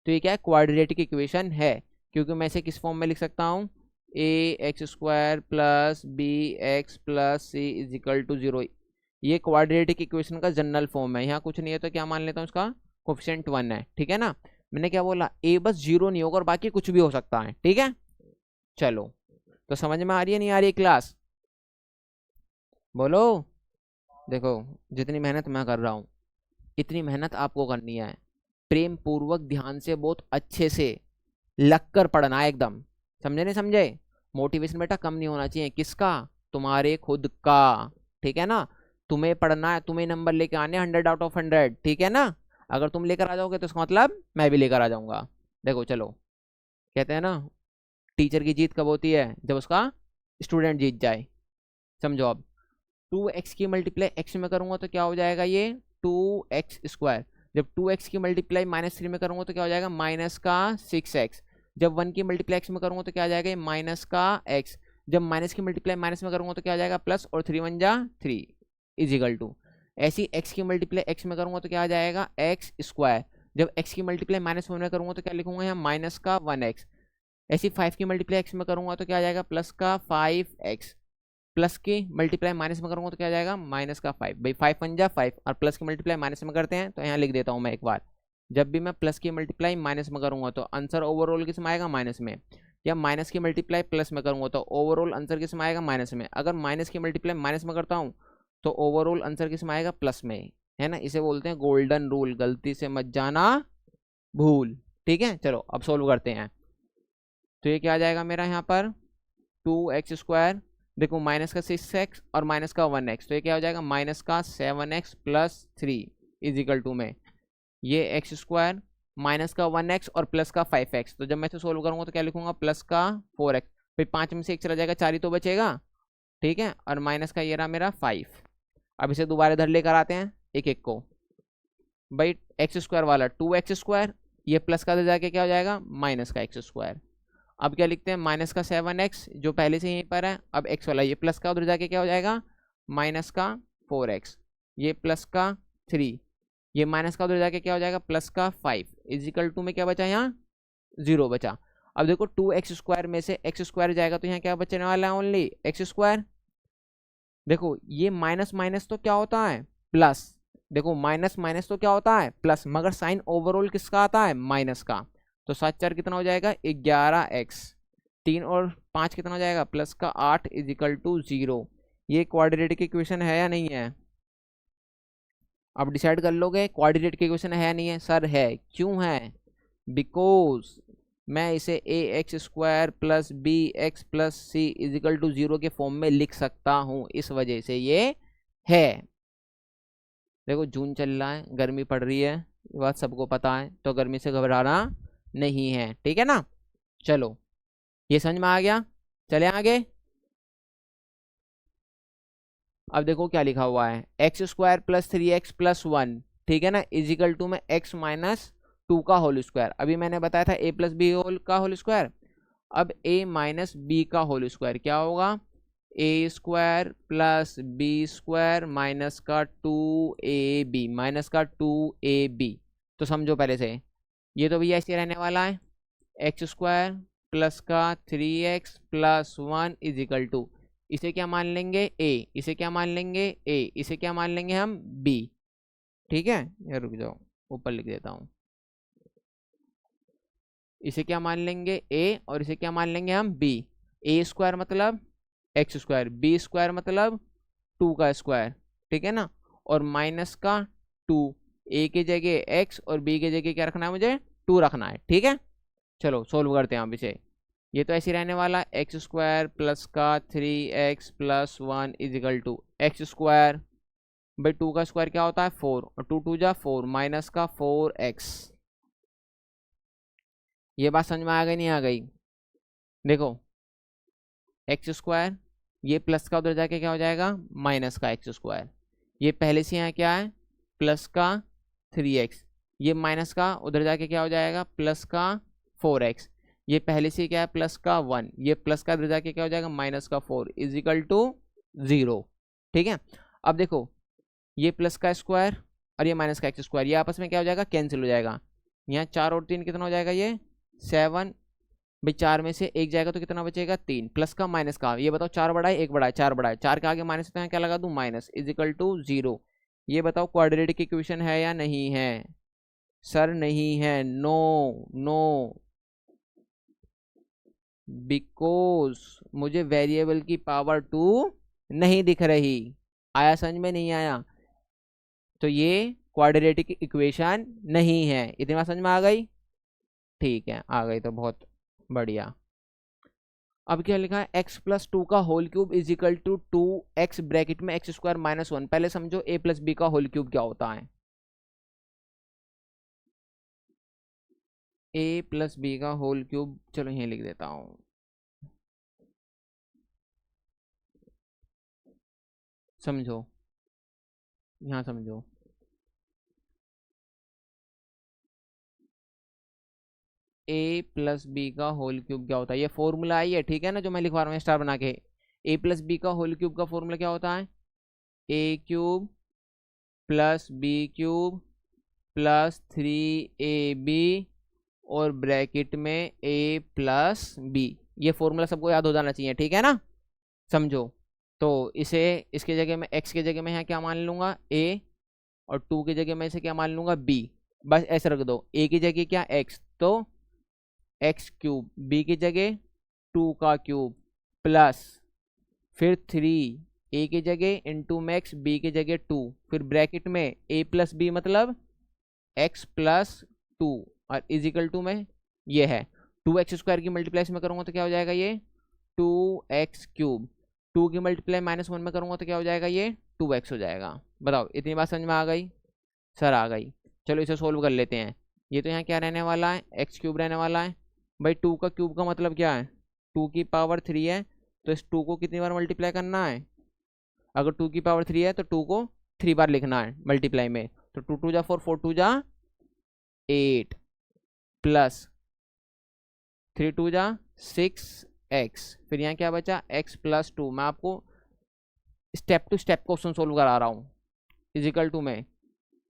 तो ये क्या है क्वाड्रेटिक इक्वेशन है, क्योंकि मैं इसे किस फॉर्म में लिख सकता हूँ ax square plus B x plus C is equal to 0। ये क्वाड्रेटिक इक्वेशन का जनरल फॉर्म है। यहाँ कुछ नहीं है तो क्या मान लेता हूँ इसका कोफिशिएंट 1 है। ठीक है ना, मैंने क्या बोला a बस 0 नहीं होगा और बाकी कुछ भी हो सकता है। ठीक है, चलो तो समझ में आ रही है नहीं आ रही है क्लास? बोलो। देखो जितनी मेहनत मैं कर रहा हूँ इतनी मेहनत आपको करनी है, प्रेम पूर्वक ध्यान से बहुत अच्छे से लग कर पढ़ना है एकदम। समझे नहीं समझे? मोटिवेशन बेटा कम नहीं होना चाहिए, किसका? तुम्हारे खुद का। ठीक है ना, तुम्हें पढ़ना है, तुम्हें नंबर लेके आने 100 आउट ऑफ 100, ठीक है ना। अगर तुम लेकर आ जाओगे तो इसका मतलब मैं भी लेकर आ जाऊंगा। देखो चलो, कहते हैं ना टीचर की जीत कब होती है, जब उसका स्टूडेंट जीत जाए। समझो अब 2x की मल्टीप्लाई x में करूंगा तो क्या हो जाएगा, ये 2x²। जब 2x की मल्टीप्लाई -3 में करूंगा तो क्या हो जाएगा, माइनस का 6x। जब 1 की मल्टीप्लाई x में करूंगा तो क्या आ जाएगा, माइनस का x। जब माइनस की मल्टीप्लाई माइनस में करूंगा तो क्या आ जाएगा, प्लस, और 3 1 जा 3 इजिकल टू। ऐसी x की मल्टीप्लाई x में करूंगा तो क्या आ जाएगा, x²। जब x की मल्टीप्लाई -1 में करूंगा तो क्या लिखूंगा यहाँ, माइनस का 1x। ऐसी 5 की मल्टीप्लाई x में करूंगा तो क्या आ जाएगा, प्लस का 5x। प्लस की मल्टीप्लाई माइनस में करूंगा तो क्या आ जाएगा, माइनस का 5। भाई 5 1 जा 5, और प्लस की मल्टीप्लाई माइनस में करते हैं तो यहाँ लिख देता हूँ मैं एक बार। जब भी मैं प्लस की मल्टीप्लाई माइनस में करूंगा तो आंसर ओवरऑल किस में आएगा, माइनस में। या माइनस की मल्टीप्लाई प्लस में करूंगा तो ओवरऑल आंसर किस में आएगा, माइनस में। अगर माइनस की मल्टीप्लाई माइनस में करता हूँ तो ओवरऑल आंसर किस में आएगा, प्लस में, है ना। इसे बोलते हैं गोल्डन रूल, गलती से मत जाना भूल, ठीक है। चलो अब सोल्व करते हैं। तो ये क्या आ जाएगा मेरा यहाँ पर, 2x², देखो माइनस का 6x और माइनस का 1x, तो ये क्या हो जाएगा, माइनस का 7x प्लस 3 इजिकल टू में ये x² माइनस का 1x और प्लस का 5x। तो जब मैं इसे सोल्व करूंगा तो क्या लिखूंगा, प्लस का 4x। फिर 5 में से 1 चला जाएगा, 4 ही तो बचेगा, ठीक है। और माइनस का ये रहा मेरा 5। अब इसे दोबारा इधर लेकर आते हैं एक एक को। भाई x² वाला 2x², ये प्लस का इधर जाके क्या हो जाएगा, माइनस का x²। अब क्या लिखते हैं, माइनस का 7x जो पहले से यहीं पर है। अब x वाला ये प्लस का उधर जाके क्या हो जाएगा, माइनस का 4x। ये प्लस का 3, ये माइनस का उधर जाके क्या हो जाएगा, प्लस का 5 इजिकल टू में क्या बचा, यहाँ 0 बचा। अब देखो 2x² में से x² जाएगा तो यहाँ क्या बचने वाला है, ओनली x²। देखो ये माइनस माइनस तो क्या होता है, प्लस। देखो माइनस माइनस तो क्या होता है, प्लस, मगर साइन ओवरऑल किसका आता है, माइनस का। तो 7 4 कितना हो जाएगा, 11x। 3 और 5 कितना हो जाएगा, प्लस का 8 इजिकल टू 0। ये क्वाड्रेटिक इक्वेशन है या नहीं है, अब डिसाइड कर लोगे। क्वाड्रेटिक इक्वेशन है या नहीं है, सर है। क्यों है, बिकॉज मैं इसे ax² plus bx plus c is equal to 0 के फॉर्म में लिख सकता हूँ, इस वजह से ये है। देखो जून चल रहा है, गर्मी पड़ रही है, ये बात सबको पता है, तो गर्मी से घबराना नहीं है, ठीक है ना। चलो ये समझ में आ गया, चले आगे। अब देखो क्या लिखा हुआ है, x² प्लस 3x प्लस 1, ठीक है ना, इजिकल टू में x माइनस 2 का होल स्क्वायर। अभी मैंने बताया था a प्लस बी होल का होल स्क्वायर। अब a माइनस बी का होल स्क्वायर क्या होगा, a² प्लस b² माइनस का 2ab, माइनस का 2ab। तो समझो पहले से, ये तो भैया ऐसे रहने वाला है, x² प्लस का 3x प्लस 1 इजिकल टू, इसे क्या मान लेंगे a, इसे क्या मान लेंगे a, इसे क्या मान लेंगे हम b, ठीक है। यार रुक जाओ, ऊपर लिख देता हूँ। इसे क्या मान लेंगे a और इसे क्या मान लेंगे हम b। a² मतलब x², b² मतलब 2 का स्क्वायर, ठीक है ना। और माइनस का 2, a की जगह x और b की जगह क्या रखना है मुझे, 2 रखना है, ठीक है। चलो सोल्व करते हैं अब इसे। ये तो ऐसे रहने वाला, x² प्लस का 3x plus 1 is equal to x²। भाई 2 का स्क्वायर क्या होता है 4, और 2 2 जा 4, माइनस का 4x। ये बात समझ में आ गई नहीं आ गई, देखो x², ये प्लस का उधर जाके क्या हो जाएगा, माइनस का x²। ये पहले से यहाँ क्या है, प्लस का 3x, ये माइनस का उधर जाके क्या हो जाएगा, प्लस का 4x। ये पहले से क्या है, प्लस का 1, ये प्लस का उधर जाके क्या हो जाएगा, माइनस का 4 इजिकल टू 0, ठीक है। अब देखो ये प्लस का स्क्वायर और ये माइनस का x², ये आपस में क्या हो जाएगा, कैंसिल हो जाएगा। यहाँ 4 और 3 कितना हो जाएगा, ये 7। भाई 4 में से 1 जाएगा तो कितना बचेगा, 3, प्लस का माइनस का, ये बताओ 4 बड़ा है 1 बड़ा है, 4 बड़ा है, 4 के आगे माइनस होता है, क्या लगा दूं, माइनस इजिकल टू 0। ये बताओ क्वाड्रेटिक इक्वेशन है या नहीं है, सर नहीं है, नो नो, बिकॉज मुझे वेरिएबल की पावर 2 नहीं दिख रही। आया समझ में, नहीं आया, तो ये क्वाड्रेटिक इक्वेशन नहीं है। इतनी बात समझ में आ गई, ठीक है, आ गई तो बहुत बढ़िया। अब क्या लिखा है, x प्लस टू का whole cube is equal to 2x bracket में एक्स स्क्वायर माइनस 1। पहले समझो a प्लस बी का होल क्यूब क्या होता है। a प्लस बी का होल क्यूब, चलो यहीं लिख देता हूँ। समझो, यहाँ समझो, a प्लस बी का होल क्यूब क्या होता है, ये फॉर्मूला आई है, ठीक है ना, जो मैं लिखवा रहा हूँ स्टार बना के। a प्लस बी का होल क्यूब का फॉर्मूला क्या होता है, a cube plus B cube plus 3ab और ब्रैकेट में a प्लस बी। ये फॉर्मूला सबको याद हो जाना चाहिए, ठीक है ना। समझो, तो इसे, इसके जगह में x की जगह में यहाँ क्या मान लूंगा a, और 2 की जगह में इसे क्या मान लूंगा b। बस ऐसे रख दो, a की जगह क्या x, तो एक्स क्यूब, b की जगह 2 का क्यूब प्लस फिर 3 a की जगह इंटू मैक्स b की जगह 2, फिर ब्रैकेट में a प्लस बी मतलब x प्लस 2 और इजिकल टू में ये है 2x स्क्वायर की मल्टीप्लाई में करूँगा तो क्या हो जाएगा ये 2x क्यूब, 2 की मल्टीप्लाई -1 में करूँगा तो क्या हो जाएगा ये 2x हो जाएगा। बताओ इतनी बात समझ में आ गई सर? आ गई। चलो इसे सोल्व कर लेते हैं। ये तो यहाँ क्या रहने वाला है, एक्स क्यूब रहने वाला है। भाई 2 का क्यूब का मतलब क्या है, 2 की पावर 3 है, तो इस 2 को कितनी बार मल्टीप्लाई करना है, अगर 2 की पावर 3 है तो 2 को 3 बार लिखना है मल्टीप्लाई में, तो 2 2 जा 4, 4 2 जा 8 प्लस 3 2 जा 6x, फिर यहाँ क्या बचा x प्लस 2। मैं आपको step to step question solve करा रहा हूँ। इजिकल टू में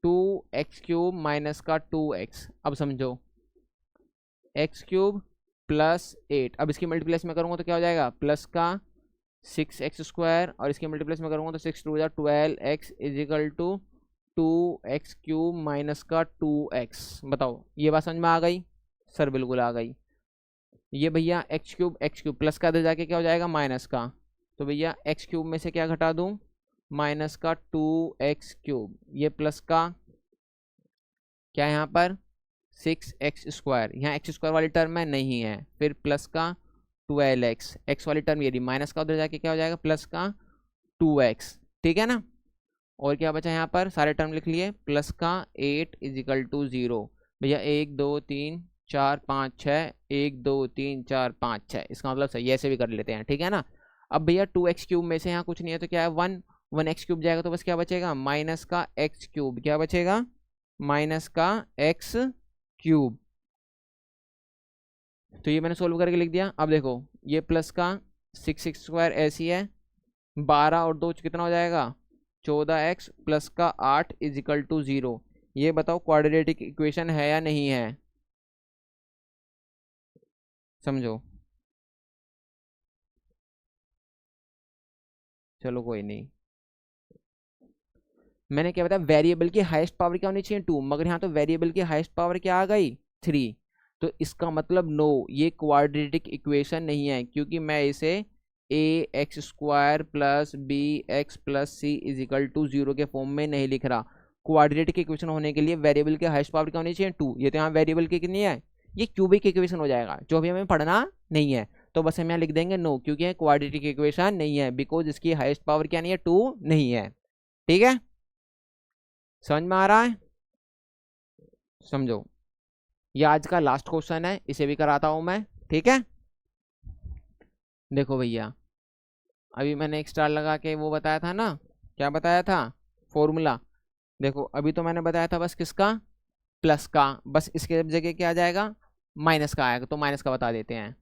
2x क्यूब माइनस का 2x, अब समझो x क्यूब प्लस 8, अब इसकी मल्टीप्लेस में करूँगा तो क्या हो जाएगा प्लस का 6x स्क्वायर, और इसकी मल्टीप्लेस में करूँगा तो 6 2 जा 12x is equal to 2x cube minus का 2x। बताओ ये बात समझ में आ गई सर? बिल्कुल आ गई। ये भैया x क्यूब प्लस का इधर जाके क्या हो जाएगा माइनस का, तो भैया x क्यूब में से क्या घटा दूँ, माइनस का 2x क्यूब, ये प्लस का क्या है यहाँ पर 6x स्क्वायर, यहाँ एक्स स्क्वायर वाली टर्म में नहीं है, फिर प्लस का 12x, एक्स वाली टर्म ये रही, माइनस का उधर जाके क्या हो जाएगा प्लस का 2x, ठीक है ना। और क्या बचा यहाँ पर, सारे टर्म लिख लिए, प्लस का 8 इजिकल टू 0। भैया 1 2 3 4 5 6, 1 2 3 4 5 6, इसका मतलब सही, ऐसे भी कर लेते हैं, ठीक है ना। अब भैया 2x क्यूब में से यहाँ कुछ नहीं है तो क्या है 1 x क्यूब जाएगा, तो बस क्या बचेगा माइनस का x क्यूब, क्या बचेगा माइनस का x क्यूब। तो ये मैंने सोल्व करके लिख दिया। अब देखो ये प्लस का 6 स्क्वायर ऐसी है, 12 और 2 कितना हो जाएगा 14x प्लस का 8 इजिकल टू 0। ये बताओ क्वाड्रेटिक इक्वेशन है या नहीं है, समझो। चलो कोई नहीं, मैंने क्या बताया वेरिएबल की हाईएस्ट पावर क्या होनी चाहिए 2, मगर यहाँ तो वेरिएबल की हाईएस्ट पावर क्या आ गई 3, तो इसका मतलब नो, ये क्वाड्रेटिक इक्वेशन नहीं है, क्योंकि मैं इसे a x square plus B x plus C is equal to 0 के फॉर्म में नहीं लिख रहा। क्वाड्रेटिक इक्वेशन होने के लिए वेरिएबल की हाईएस्ट पावर क्या होनी चाहिए 2, ये तो यहाँ वेरिएबल की कितनी है, ये क्यूबिक इक्वेशन हो जाएगा, जो अभी हमें पढ़ना नहीं है, तो बस हम यहाँ लिख देंगे नो, क्योंकि ये क्वाड्रेटिक इक्वेशन नहीं है, बिकॉज इसकी हाईएस्ट पावर क्या नहीं है 2 नहीं है, ठीक है। समझ में आ रहा है? समझो, ये आज का लास्ट क्वेश्चन है, इसे भी कराता हूं मैं, ठीक है। देखो भैया अभी मैंने एक स्टार लगा के वो बताया था ना, क्या बताया था फॉर्मूला, देखो अभी तो मैंने बताया था बस किसका, प्लस का, बस इसके जगह क्या आ जाएगा माइनस का आएगा, तो माइनस का बता देते हैं।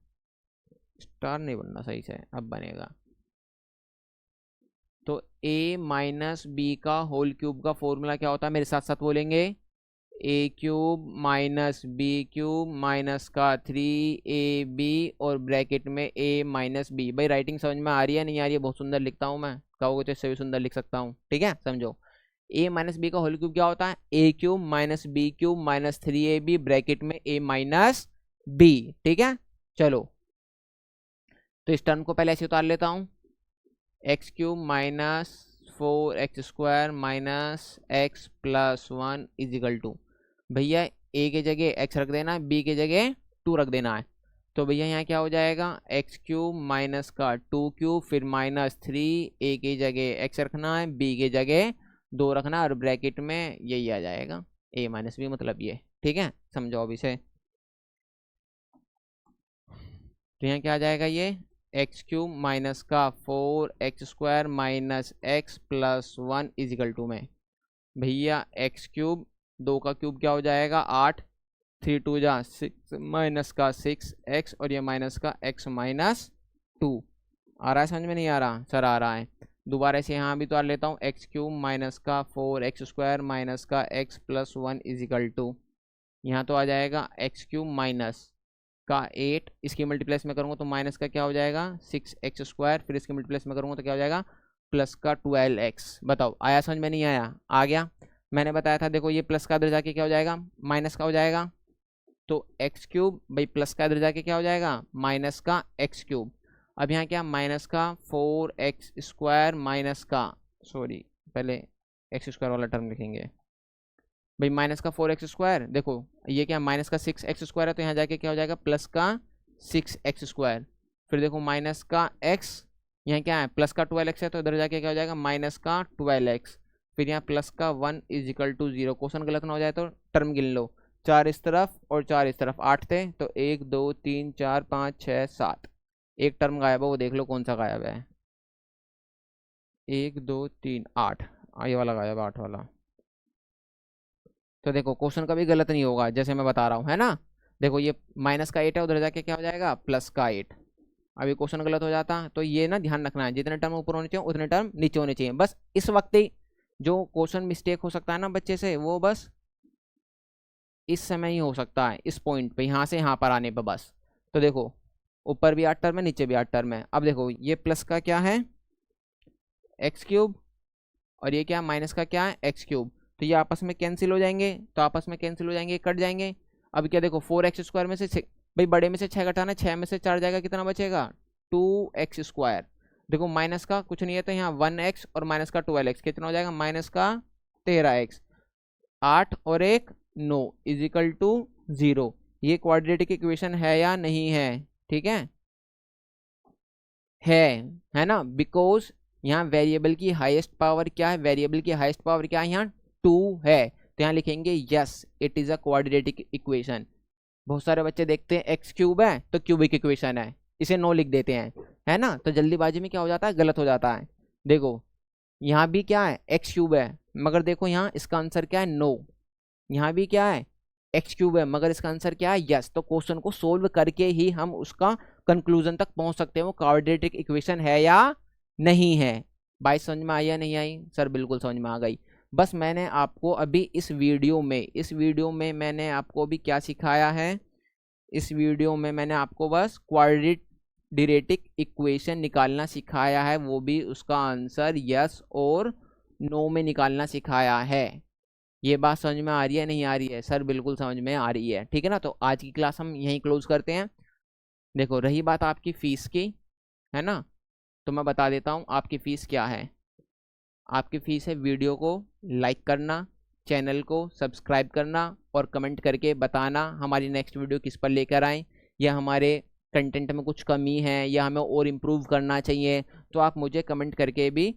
स्टार नहीं बनना सही से, अब बनेगा। तो a माइनस बी का होल क्यूब का फॉर्मूला क्या होता है, मेरे साथ साथ बोलेंगे, a cube minus b cube minus का 3ab और ब्रैकेट में a माइनस बी। भाई राइटिंग समझ में आ रही है नहीं आ रही है, बहुत सुंदर लिखता हूँ मैं, कहोगे तो इससे भी सुंदर लिख सकता हूँ, ठीक है। समझो a माइनस बी का होल क्यूब क्या होता है, a cube minus b cube minus 3ab bracket में a माइनस बी, ठीक है। चलो तो इस टर्म को पहले ऐसे उतार लेता हूँ, X cube minus 4x square minus X plus 1 is equal to, भैया a के जगह x रख देना है, b के जगह 2 रख देना है, तो भैया यहाँ क्या हो जाएगा, एक्स क्यूब माइनस का 2 क्यूब, फिर -3, ए की जगह एक्स रखना है, बी की जगह 2 रखना है, और ब्रैकेट में यही आ जाएगा a माइनस बी, मतलब ये। ठीक है, समझो अब इसे। तो यहाँ क्या आ जाएगा, ये एक्स क्यूब माइनस का 4x² minus X plus 1 is equal to में भैया एक्स क्यूब, 2 का क्यूब क्या हो जाएगा 8, 3 2 जा 6 माइनस का 6x, और ये माइनस का x माइनस 2। आ रहा है समझ में, नहीं आ रहा सर? आ रहा है। दोबारा से यहाँ भी तो आ लेता हूँ, एक्स क्यूब माइनस का 4x² माइनस का x प्लस 1 इजिकल टू, यहाँ तो आ जाएगा एक्स क्यूब माइनस का 8, इसकी मल्टीप्लेस में करूँगा तो माइनस का क्या हो जाएगा 6x², फिर इसकी मल्टीप्लेस में करूँगा तो क्या हो जाएगा प्लस का 12x। बताओ आया समझ में, नहीं आया? आ गया। मैंने बताया था देखो, ये प्लस का इधर जाके क्या हो जाएगा माइनस का हो जाएगा, तो एक्स क्यूब भाई प्लस का इधर जाके क्या हो जाएगा माइनस का एक्स क्यूब। अब यहाँ क्या माइनस का 4x² माइनस का, सॉरी पहले x² वाला टर्म लिखेंगे भाई, माइनस का 4x², देखो ये क्या माइनस का 6x² है, तो यहाँ जाके क्या हो जाएगा प्लस का 6x², फिर देखो माइनस का x, यहाँ क्या है प्लस का 12x है, तो इधर जाके क्या हो जाएगा माइनस का 12x, फिर यहाँ प्लस का 1 इजिकल टू 0। क्वेश्चन गलत ना हो जाए तो टर्म गिन लो, 4 इस तरफ और 4 इस तरफ, 8 थे, तो 1 2 3 4 5 6 7, एक टर्म गायब है, वो देख लो कौन सा गायब है। 1 2 3 8, ये वाला गायब, 8 वाला। तो देखो क्वेश्चन कभी गलत नहीं होगा, जैसे मैं बता रहा हूँ, है ना। देखो ये माइनस का 8 है, उधर जाके क्या हो जाएगा प्लस का 8। अभी क्वेश्चन गलत हो जाता, तो ये ना ध्यान रखना है, जितने टर्म ऊपर होने चाहिए उतने टर्म नीचे होने चाहिए। बस इस वक्त ही जो क्वेश्चन मिस्टेक हो सकता है ना बच्चे से, वो बस इस समय ही हो सकता है, इस पॉइंट पे, यहाँ से यहाँ पर आने पर बस। तो देखो ऊपर भी 8 टर्म है, नीचे भी 8 टर्म है। अब देखो ये प्लस का क्या है एक्स क्यूब, और ये क्या माइनस का क्या है एक्स क्यूब, तो ये आपस में कैंसिल हो जाएंगे, तो आपस में कैंसिल हो जाएंगे, कट जाएंगे। अब क्या देखो 4x² में से भाई बड़े में से 6 घटाना, 6 में से 4 जाएगा, कितना बचेगा 2x²। देखो माइनस का कुछ नहीं है, तो यहाँ 1x और माइनस का 12x, कितना हो जाएगा माइनस का 13x, 8 और 1 9 इजिकल टू 0। ये क्वाड्रेटिक इक्वेशन है या नहीं है? ठीक है ना, बिकॉज यहाँ वेरिएबल की हाईएस्ट पावर क्या है, वेरिएबल की हाईएस्ट पावर क्या है यहाँ 2 है, तो यहाँ लिखेंगे yes it is a quadratic equation. बहुत सारे बच्चे देखते हैं एक्स क्यूब है तो क्यूबिक इक्वेशन है, इसे नो लिख देते हैं, है ना। तो जल्दीबाजी में क्या हो जाता है, गलत हो जाता है। देखो यहाँ भी क्या है एक्स क्यूब है, मगर देखो यहाँ इसका आंसर क्या है नो, यहाँ भी क्या है एक्स क्यूब है, मगर इसका आंसर क्या है यस। तो क्वेश्चन को सोल्व करके ही हम उसका कंक्लूजन तक पहुंच सकते हैं वो क्वाड्रेटिक इक्वेशन है या नहीं है। बात समझ में आई या नहीं आई? सर बिल्कुल समझ में आ गई। बस मैंने आपको अभी इस वीडियो में मैंने आपको अभी क्या सिखाया है, इस वीडियो में मैंने आपको बस क्वाड्रेटिक इक्वेशन निकालना सिखाया है, वो भी उसका आंसर यस और नो में निकालना सिखाया है। ये बात समझ में आ रही है नहीं आ रही है? सर बिल्कुल समझ में आ रही है। ठीक है ना, तो आज की क्लास हम यहीं क्लोज करते हैं। देखो रही बात आपकी फीस की, है ना, तो मैं बता देता हूँ आपकी फ़ीस क्या है। आपकी फ़ीस है वीडियो को लाइक करना, चैनल को सब्सक्राइब करना और कमेंट करके बताना हमारी नेक्स्ट वीडियो किस पर लेकर आएँ, या हमारे कंटेंट में कुछ कमी है या हमें और इम्प्रूव करना चाहिए, तो आप मुझे कमेंट करके भी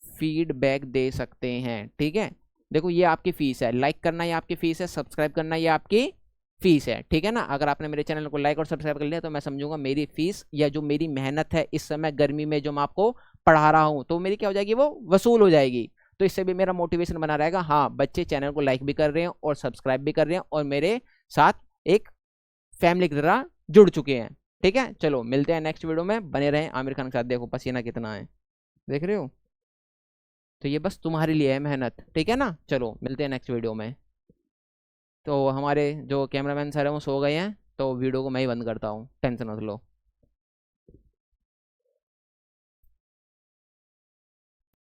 फीडबैक दे सकते हैं। ठीक है, देखो ये आपकी फ़ीस है, लाइक करना ये आपकी फ़ीस है, सब्सक्राइब करना ये आपकी फीस है। ठीक है ना, अगर आपने मेरे चैनल को लाइक और सब्सक्राइब कर लिया तो मैं समझूंगा मेरी फीस या जो मेरी मेहनत है इस समय गर्मी में जो मैं आपको पढ़ा रहा हूं, तो मेरी क्या हो जाएगी, वो वसूल हो जाएगी। तो इससे भी मेरा मोटिवेशन बना रहेगा, हाँ बच्चे चैनल को लाइक भी कर रहे हैं और सब्सक्राइब भी कर रहे हैं और मेरे साथ एक फैमिली की तरह जुड़ चुके हैं। ठीक है, चलो मिलते हैं नेक्स्ट वीडियो में, बने रहें आमिर खान के साथ। देखो पसीना कितना है, देख रहे हो, तो ये बस तुम्हारे लिए है मेहनत। ठीक है ना, चलो मिलते हैं नेक्स्ट वीडियो में। तो हमारे जो कैमरामैन सर हैं वो सो गए हैं, तो वीडियो को मैं ही बंद करता हूँ, टेंशन मत लो।